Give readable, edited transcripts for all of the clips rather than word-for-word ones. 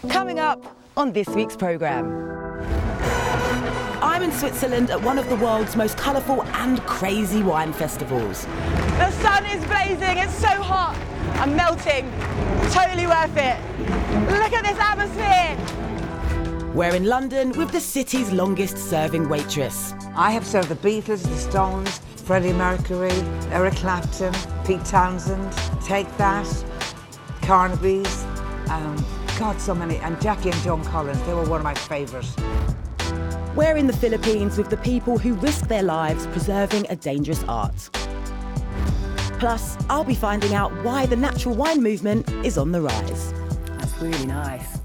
Coming up on this week's programme. I'm in Switzerland at one of the world's most colourful and crazy wine festivals. The sun is blazing, it's so hot. I'm melting. Totally worth it. Look at this atmosphere. We're in London with the city's longest serving waitress. I have served the Beatles, the Stones, Freddie Mercury, Eric Clapton, Pete Townsend, Take That, Carnaby's, God, so many, and Jackie and Joan Collins. They were one of my favourites. We're in the Philippines with the people who risk their lives preserving a dangerous art. Plus, I'll be finding out why the natural wine movement is on the rise. That's really nice.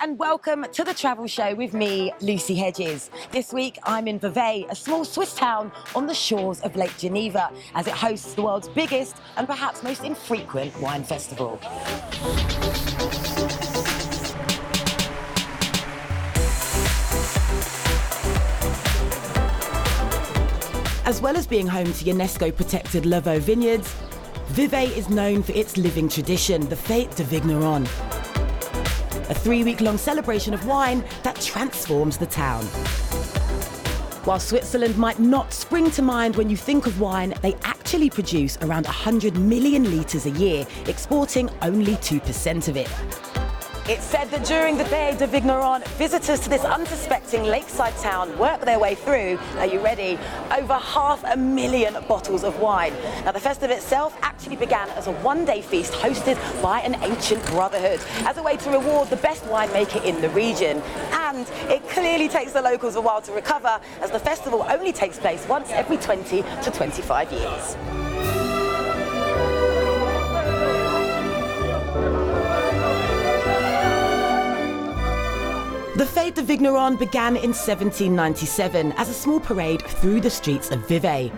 And welcome to the travel show with me, Lucy Hedges. This week I'm in Vevey, a small Swiss town on the shores of Lake Geneva, as it hosts the world's biggest and perhaps most infrequent wine festival. As well as being home to UNESCO-protected Vevey vineyards, Vevey is known for its living tradition, the Fête de Vignerons. A 3-week-long celebration of wine that transforms the town. While Switzerland might not spring to mind when you think of wine, they actually produce around 100 million litres a year, exporting only 2% of it. It's said that during the Fête de Vignerons, visitors to this unsuspecting lakeside town work their way through, are you ready, over 500,000 bottles of wine. Now, the festival itself actually began as a one-day feast hosted by an ancient brotherhood, as a way to reward the best winemaker in the region. And it clearly takes the locals a while to recover, as the festival only takes place once every 20 to 25 years. The Fête de Vignerons began in 1797 as a small parade through the streets of Vevey.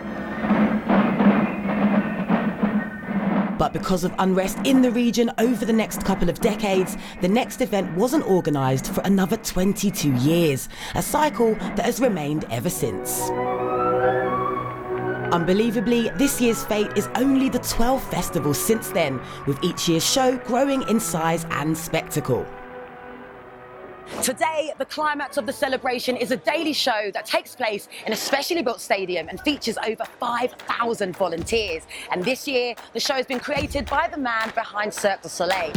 But because of unrest in the region over the next couple of decades, the next event wasn't organised for another 22 years, a cycle that has remained ever since. Unbelievably, this year's Fête is only the 12th festival since then, with each year's show growing in size and spectacle. Today, the climax of the celebration is a daily show that takes place in a specially built stadium and features over 5,000 volunteers. And this year, the show has been created by the man behind Cirque du Soleil.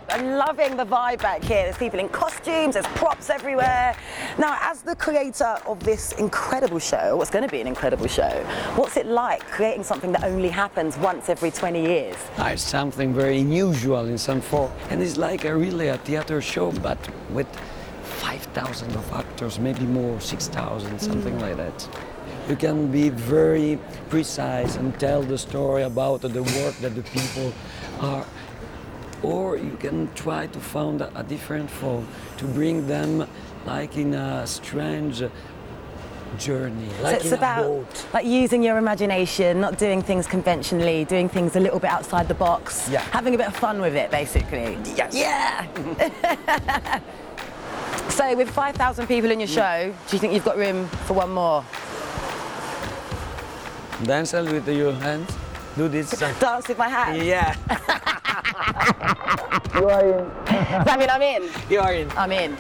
I'm loving the vibe back here. There's people in costumes, there's props everywhere. Now, as the creator of this incredible show, what's going to be an incredible show, what's it like creating something that only happens once every 20 years? It's something very unusual in some form. And it's like really a theater show, but with 5,000 of actors, maybe more, 6,000, something like that. You can be very precise and tell the story about the work that the people are. Or you can try to find a different form to bring them like in a strange journey, like so it's in about a boat. Like using your imagination, not doing things conventionally, doing things a little bit outside the box, having a bit of fun with it, basically. Yes. Yeah. So with 5,000 people in your show, do you think you've got room for one more? Dance with your hands. Do this. Dance with my hands? Yeah. You are in. Does that mean I'm in? You are in. I'm in.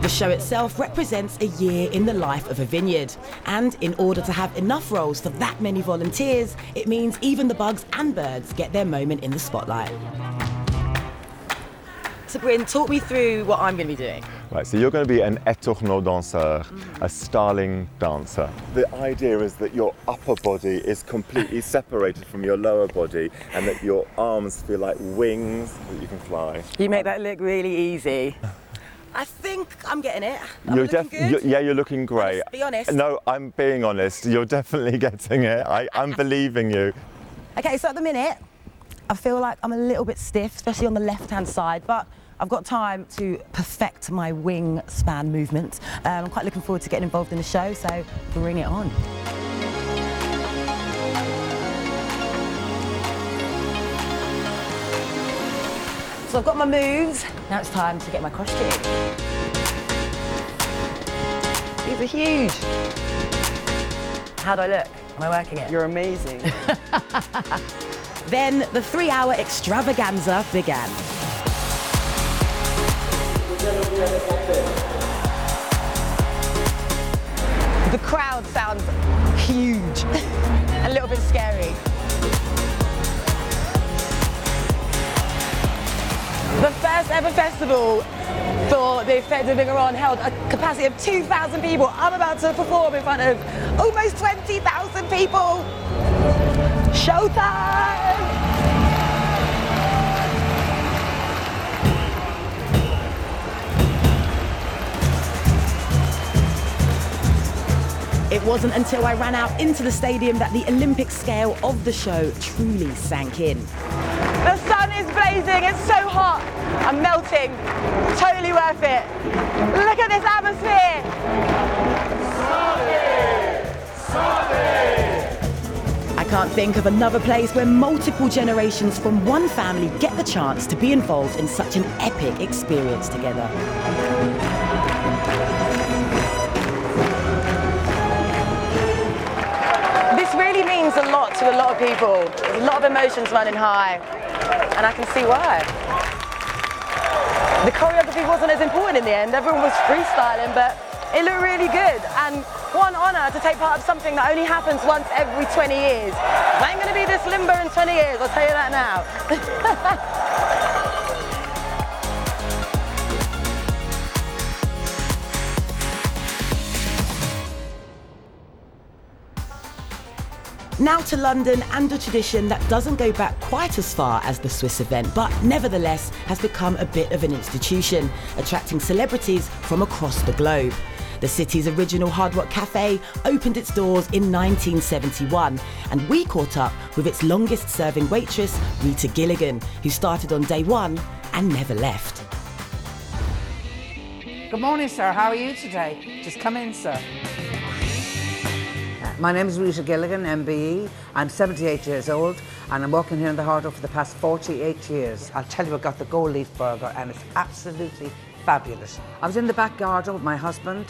The show itself represents a year in the life of a vineyard. And in order to have enough roles for that many volunteers, it means even the bugs and birds get their moment in the spotlight. So Bryn, talk me through what I'm going to be doing. Right, so you're going to be an étourneau danseur, a starling dancer. The idea is that your upper body is completely separated from your lower body and that your arms feel like wings that you can fly. You make that look really easy. I think I'm getting it. You're looking great. Be honest. No, I'm being honest. You're definitely getting it. I'm believing you. Okay, so at the minute, I feel like I'm a little bit stiff, especially on the left-hand side, but I've got time to perfect my wingspan movement. I'm quite looking forward to getting involved in the show, so bring it on. So I've got my moves, now it's time to get my costume. These are huge. How do I look? Am I working it? You're amazing. Then the 3-hour extravaganza began. The crowd sounds huge, a little bit scary. The first ever festival for the Fête de Vignerons held a capacity of 2,000 people. I'm about to perform in front of almost 20,000 people. Showtime! It wasn't until I ran out into the stadium that the Olympic scale of the show truly sank in. The sun is blazing, it's so hot. I'm melting, totally worth it. Look at this atmosphere. I can't think of another place where multiple generations from one family get the chance to be involved in such an epic experience together. This really means a lot to a lot of people. There's a lot of emotions running high, and I can see why. The choreography wasn't as important in the end. Everyone was freestyling, but it looked really good. And what an honour to take part of something that only happens once every 20 years. I ain't going to be this limber in 20 years, I'll tell you that now. Now to London and a tradition that doesn't go back quite as far as the Swiss event, but nevertheless has become a bit of an institution, attracting celebrities from across the globe. The city's original Hard Rock Cafe opened its doors in 1971, and we caught up with its longest serving waitress, Rita Gilligan, who started on day one and never left. Good morning, sir. How are you today? Just come in, sir. My name is Rita Gilligan, MBE. I'm 78 years old and I'm working here in the Hard Rock for the past 48 years. I'll tell you, I got the gold leaf burger and it's absolutely fabulous. I was in the back garden with my husband,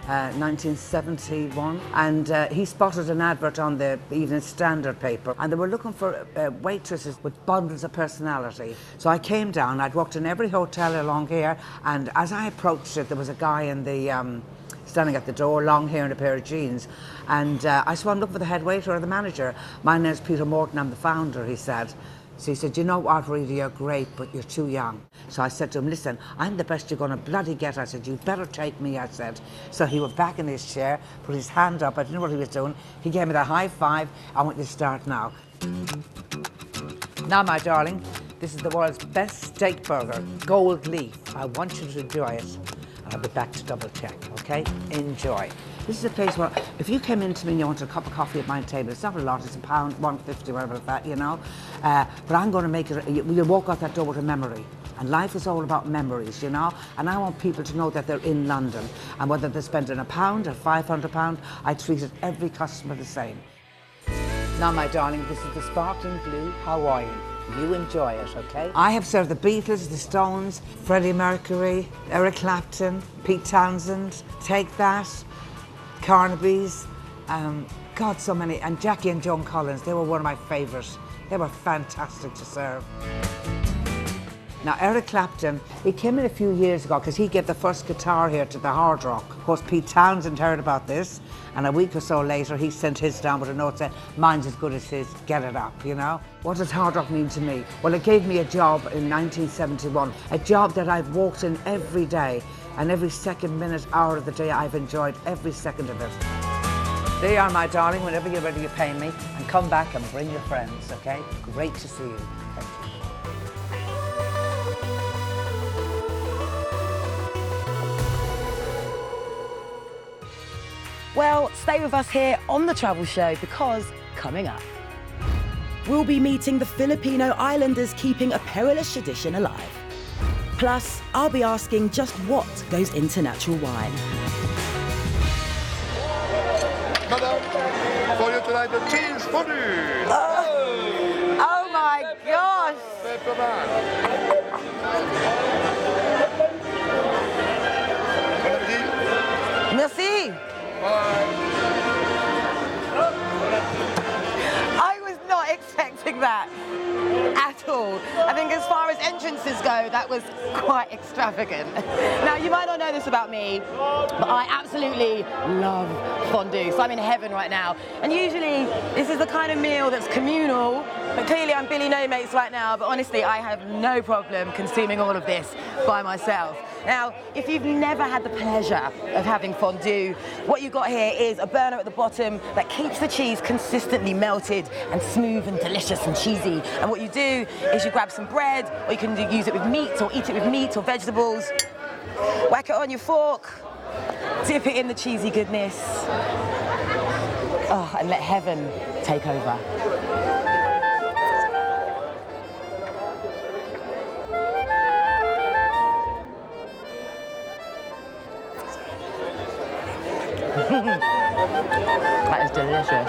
1971, and he spotted an advert on the Evening Standard paper and they were looking for waitresses with bundles of personality. So I came down, I'd worked in every hotel along here, and as I approached it, there was a guy in the standing at the door, long hair and a pair of jeans. And I said, well, I'm looking for the head waiter or the manager. My name's Peter Morton, I'm the founder, he said. So he said, you know what, Rita, you're great, but you're too young. So I said to him, listen, I'm the best you're going to bloody get. I said, you better take me, I said. So he went back in his chair, put his hand up, I didn't know what he was doing. He gave me the high five. I want you to start now. Now, my darling, this is the world's best steak burger, gold leaf. I want you to enjoy it. I'll be back to double check, okay? Enjoy. This is a place where, if you came in to me and you wanted a cup of coffee at my table, it's not a lot, it's £1, £1.50, whatever that, you know? But I'm going to make it, you'll walk out that door with a memory. And life is all about memories, you know? And I want people to know that they're in London. And whether they're spending £1 or £500, I treated every customer the same. Now, my darling, this is the sparkling blue Hawaiian. You enjoy it, okay? I have served the Beatles, the Stones, Freddie Mercury, Eric Clapton, Pete Townsend, Take That, Carnaby's, God, so many, and Jackie and Joan Collins. They were one of my favourites. They were fantastic to serve. Now, Eric Clapton, he came in a few years ago because he gave the first guitar here to the Hard Rock. Of course, Pete Townsend heard about this, and a week or so later, he sent his down with a note saying, mine's as good as his, get it up, you know? What does Hard Rock mean to me? Well, it gave me a job in 1971, a job that I've walked in every day, and every second, minute, hour of the day, I've enjoyed every second of it. There you are, my darling, whenever you're ready, you pay me, and come back and bring your friends, okay? Great to see you. Thank you. Well, stay with us here on The Travel Show because coming up, we'll be meeting the Filipino islanders keeping a perilous tradition alive. Plus, I'll be asking just what goes into natural wine. Madam, for you tonight the cheese fondue. Oh my gosh! Peppermint. Bon appétit. Merci! Bye. I was not expecting that at all. I think as far as entrances go, that was quite extravagant. Now, you might not know this about me, but I absolutely love fondue. So I'm in heaven right now. And usually, this is the kind of meal that's communal, but clearly I'm Billy No Mates right now, but honestly, I have no problem consuming all of this by myself. Now, if you've never had the pleasure of having fondue, what you've got here is a burner at the bottom that keeps the cheese consistently melted and smooth and delicious and cheesy. And what you do is you grab some bread, or you can use it with meat, or eat it with meat or vegetables, whack it on your fork, dip it in the cheesy goodness, and let heaven take over. That is delicious.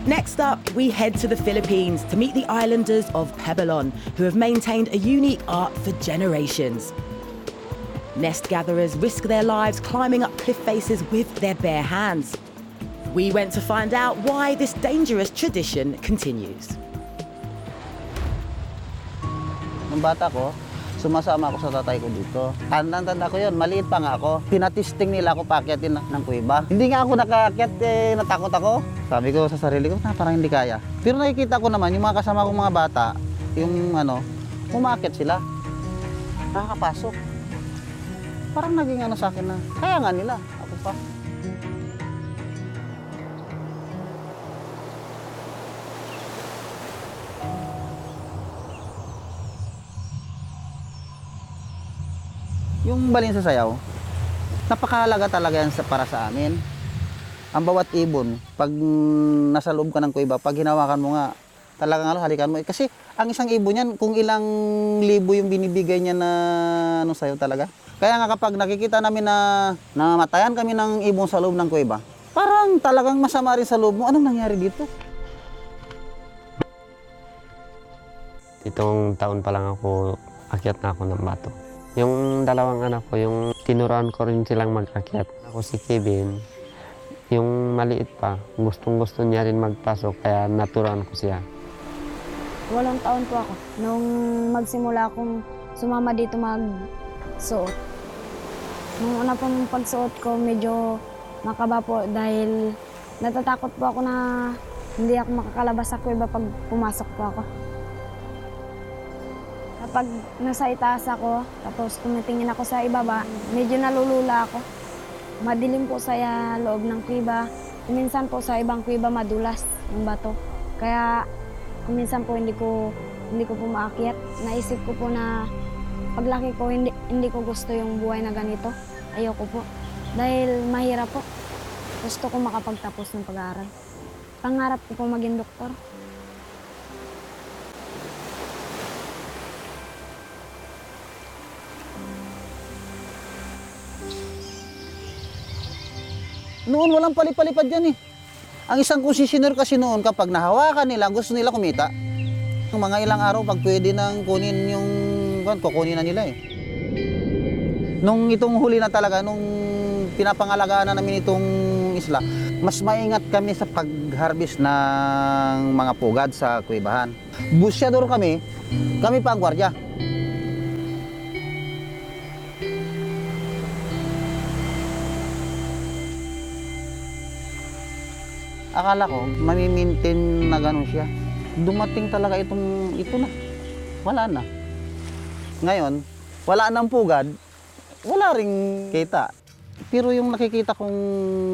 Next up, we head to the Philippines to meet the islanders of Pebalon, who have maintained a unique art for generations. Nest gatherers risk their lives climbing up cliff faces with their bare hands. We went to find out why this dangerous tradition continues. Nung bata ko, sumasama ako sa tatay ko dito. Tanda ko yun, maliit pa nga ako. Pinatisting nila ako paakyatin ng kuweba. Hindi nga ako nakaakyat, natakot ako. Sabi ko sa sarili ko, parang hindi kaya. Pero nakikita ko naman, yung mga kasama kong mga bata, yung umaakyat sila. Nakakapasok. Parang naging sa akin na, kaya nga nila, ako pa. Yung balin sa sayaw, napakahalaga talaga yan para sa amin. Ang bawat ibon, pag nasa loob ka ng kuweba, pag hinawakan mo nga, talagang halikan mo. Kasi ang isang ibon yan, kung ilang libo yung binibigay niya na sayaw talaga. Kaya nga kapag nakikita namin na namatayan kami ng ibon sa loob ng kuweba, parang talagang masama rin sa loob mo. Anong nangyari dito? Itong taon pa lang ako, akyat na ako ng bato. Yung dalawang anak ko, yung tinuruan ko rin silang mag-akyat. Ako si Kevin, yung maliit pa, gustong-gusto niya rin magpasok, kaya naturuan ko siya. 8 taon po ako nung magsimula akong sumama dito magsuot. Nung una pong pagsuot ko, medyo makaba po dahil natatakot po ako na hindi ako makakalabas sa kuweba pag pumasok po ako. Kapag nasa itaas ako, tapos tumitingin ako sa ibaba, medyo nalulula ako. Madilim po sa loob ng kuweba. Minsan po sa ibang kuweba madulas yung bato. Kaya minsan po hindi ko po maakyat. Naisip ko po na paglaki ko, hindi ko gusto yung buhay na ganito. Ayoko po. Dahil mahirap po. Gusto ko makapagtapos ng pag-aaral. Pangarap ko po maging doktor. Noon walang palipad yan eh. Ang isang konsesyonер kasi noon kapag nahawakan nila, gusto nila kumita. Yung mga ilang araw pag pwede nang kunin yung kukunin na nila eh. Nung itong huli na talaga, nung pinapangalagaan na namin itong isla, mas maingat kami sa pag-harvest ng mga pugad sa kuwebahan. Busyador kami pa ang gwardiya. Akala ko, mamimintain na gano'n siya. Dumating talaga ito na. Wala na. Ngayon, wala nang pugad, wala ring kita. Pero yung nakikita kong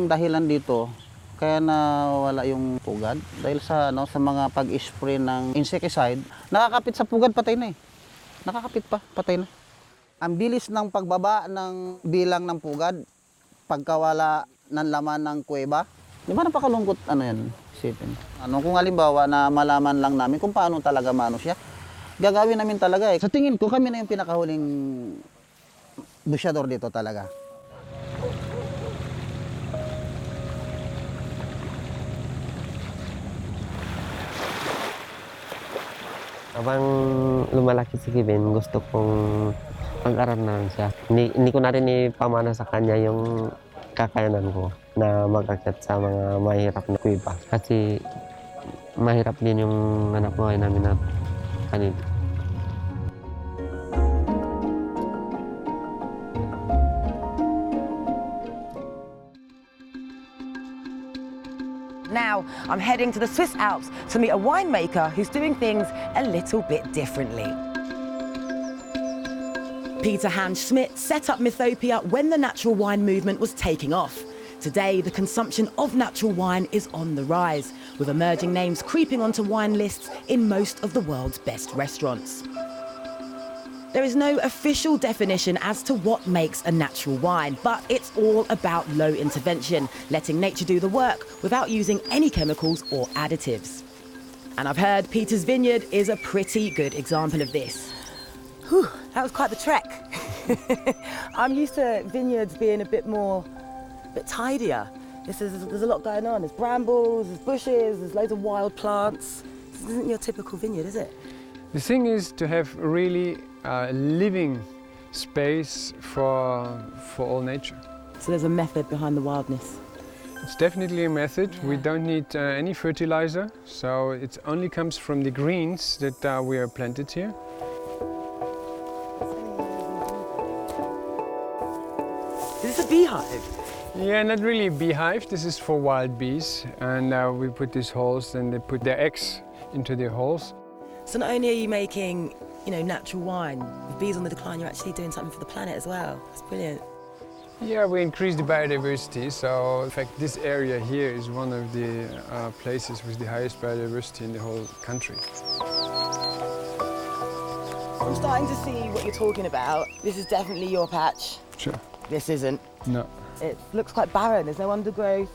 dahilan dito, kaya nawala yung pugad, dahil sa mga pag-spray ng insecticide, nakakapit sa pugad, patay na eh. Nakakapit pa, patay na. Ang bilis ng pagbaba ng bilang ng pugad, pagkawala ng laman ng kuweba, di ba napakalungkot yan, isipin. Kung halimbawa na malaman lang namin kung paano talaga siya, gagawin namin talaga eh. Sa tingin ko, kami na yung pinakahuling busyador dito talaga. Habang lumalaki si Kevin, gusto kong mag-aral na lang siya. Hindi ko na rin ipamana sa kanya yung kakayanan ko na mag-akyat sa mga mahirap na kuweba. Kasi mahirap din yung anak buhay namin na kanina. Now, I'm heading to the Swiss Alps to meet a winemaker who's doing things a little bit differently. Peter Hansch-Schmidt set up Mythopia when the natural wine movement was taking off. Today, the consumption of natural wine is on the rise, with emerging names creeping onto wine lists in most of the world's best restaurants. There is no official definition as to what makes a natural wine, but it's all about low intervention, letting nature do the work without using any chemicals or additives. And I've heard Peter's vineyard is a pretty good example of this. Whew, that was quite the trek. I'm used to vineyards being a bit tidier. There's a lot going on. There's brambles, there's bushes, there's loads of wild plants. This isn't your typical vineyard, is it? The thing is to have really living space for all nature. So there's a method behind the wildness. It's definitely a method. Yeah. We don't need any fertilizer, so it only comes from the greens that we are planted here. Is this a beehive? Yeah, not really a beehive. This is for wild bees, and we put these holes, and they put their eggs into the holes. So not only are you making, natural wine, with bees on the decline, you're actually doing something for the planet as well. That's brilliant. Yeah, we increase the biodiversity. So, in fact, this area here is one of the places with the highest biodiversity in the whole country. I'm starting to see what you're talking about. This is definitely your patch. Sure. This isn't. No. It looks quite barren. There's no undergrowth.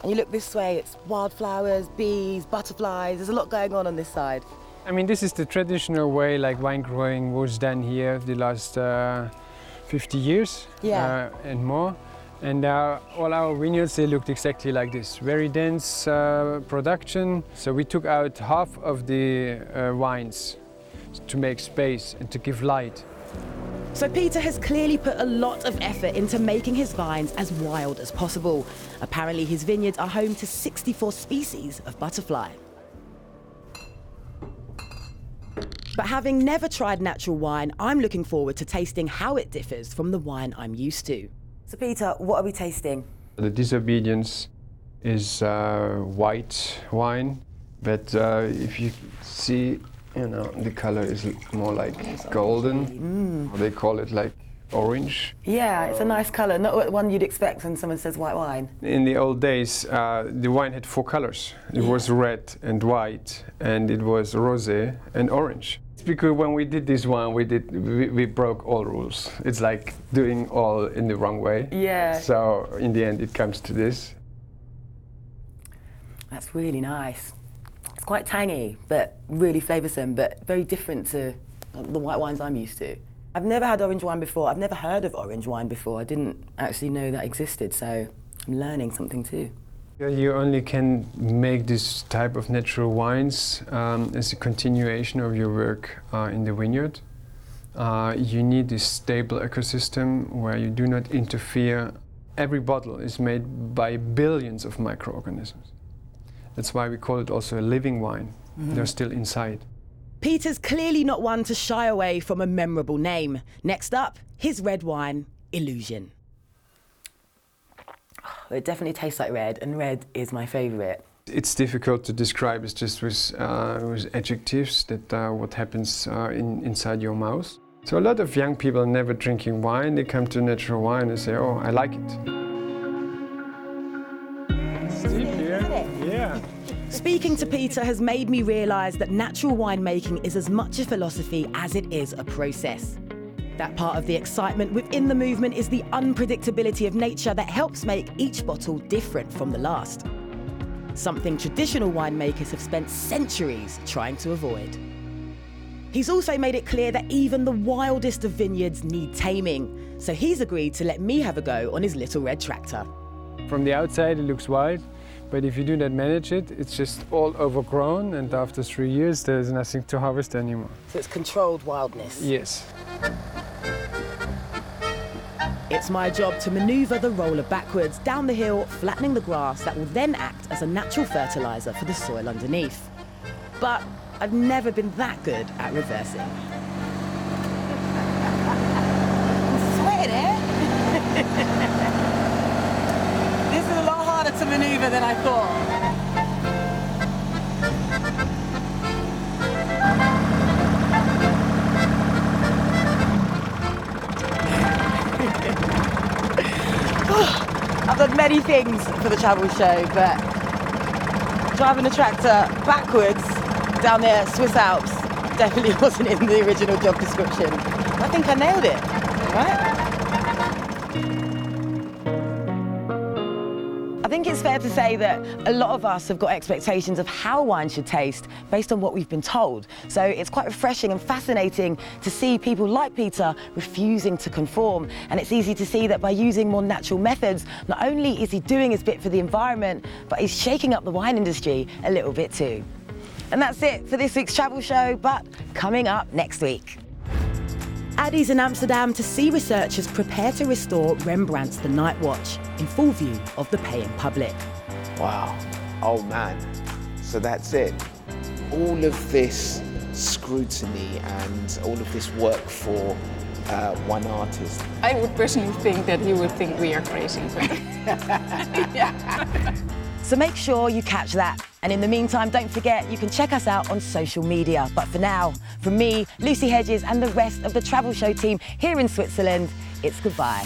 And you look this way, it's wildflowers, bees, butterflies. There's a lot going on this side. I mean, this is the traditional way like wine growing was done here the last 50 years and more. And all our vineyards, they looked exactly like this. Very dense production. So we took out half of the vines to make space and to give light. So Peter has clearly put a lot of effort into making his vines as wild as possible. Apparently his vineyards are home to 64 species of butterfly. But having never tried natural wine, I'm looking forward to tasting how it differs from the wine I'm used to. So Peter, what are we tasting? The disobedience is white wine, but if you see, the color is more like golden. They call it like orange. Yeah, it's a nice color, not one you'd expect when someone says white wine. In the old days, the wine had 4 colors. It was red and white, and it was rosé and orange. It's because when we did this wine, we broke all rules. It's like doing all in the wrong way. Yeah. So in the end, it comes to this. That's really nice. It's quite tangy, but really flavoursome, but very different to the white wines I'm used to. I've never had orange wine before. I've never heard of orange wine before. I didn't actually know that existed, so I'm learning something too. You only can make this type of natural wines as a continuation of your work in the vineyard. You need this stable ecosystem where you do not interfere. Every bottle is made by billions of microorganisms. That's why we call it also a living wine. They're still inside. Peter's clearly not one to shy away from a memorable name. Next up, his red wine, Illusion. It definitely tastes like red, and red is my favourite. It's difficult to describe. It's just with adjectives that what happens inside your mouth. So a lot of young people are never drinking wine. They come to natural wine and say, "Oh, I like it." It's deep here. Yeah. Speaking to Peter has made me realise that natural winemaking is as much a philosophy as it is a process. That part of the excitement within the movement is the unpredictability of nature that helps make each bottle different from the last. Something traditional winemakers have spent centuries trying to avoid. He's also made it clear that even the wildest of vineyards need taming, so he's agreed to let me have a go on his little red tractor. From the outside, it looks wild, but if you do not manage it, it's just all overgrown, and after 3 years, there's nothing to harvest anymore. So it's controlled wildness. Yes. It's my job to manoeuvre the roller backwards down the hill, flattening the grass that will then act as a natural fertiliser for the soil underneath. But I've never been that good at reversing. I'm sweating, eh? This is a lot harder to manoeuvre than I thought. I've done many things for the travel show, but driving a tractor backwards down the Swiss Alps definitely wasn't in the original job description. I think I nailed it, right? I think it's fair to say that a lot of us have got expectations of how wine should taste based on what we've been told. So it's quite refreshing and fascinating to see people like Peter refusing to conform. And it's easy to see that by using more natural methods, not only is he doing his bit for the environment, but he's shaking up the wine industry a little bit too. And that's it for this week's travel show, but coming up next week. Addie's in Amsterdam to see researchers prepare to restore Rembrandt's The Night Watch in full view of the paying public. Wow, oh man, so that's it. All of this scrutiny and all of this work for one artist. I would personally think that he would think we are crazy. So make sure you catch that. And in the meantime, don't forget, you can check us out on social media. But for now, from me, Lucy Hedges, and the rest of the travel show team here in Switzerland, it's goodbye.